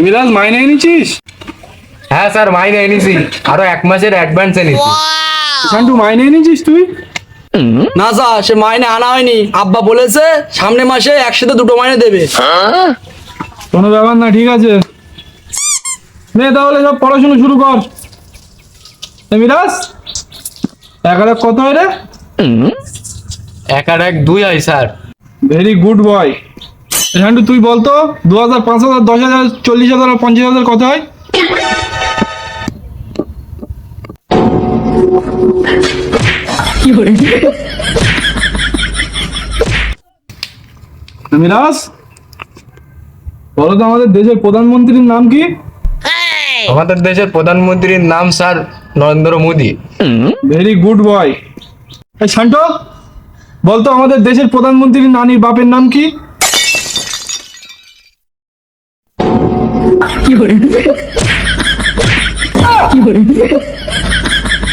মিরাজ মাইনে এনেছিস? হ্যাঁ স্যার, মাইনে এনেছি, আরো 1 মাসের অ্যাডভান্স এনেছি। শান্টু মাইনে এনেছিস তুই? না স্যার, সে মাইনে আনা হয়নি। আব্বা বলেছে সামনের মাসে একসাথে 2টো মাইনে দেবে। কোনো ব্যাপার না, ঠিক আছে। নে তাহলে সব পড়াশোনা শুরু কর। মিরাজ 1 আর 1 কত হয় রে? 1 আর 1 2 হয় sir. Very good boy. Shantu তুই বলতো 2000, 5000, 10,000, 40,000 আর 50,000 কত হয়? মিরাজ বলো তো আমাদের দেশের প্রধানমন্ত্রীর নাম কি? আমাদের দেশের প্রধানমন্ত্রীর নাম sir Narendra Modi. Very good boy. Shantu বলতো আমাদের দেশের প্রধানমন্ত্রীর নানির বাপের নাম কি?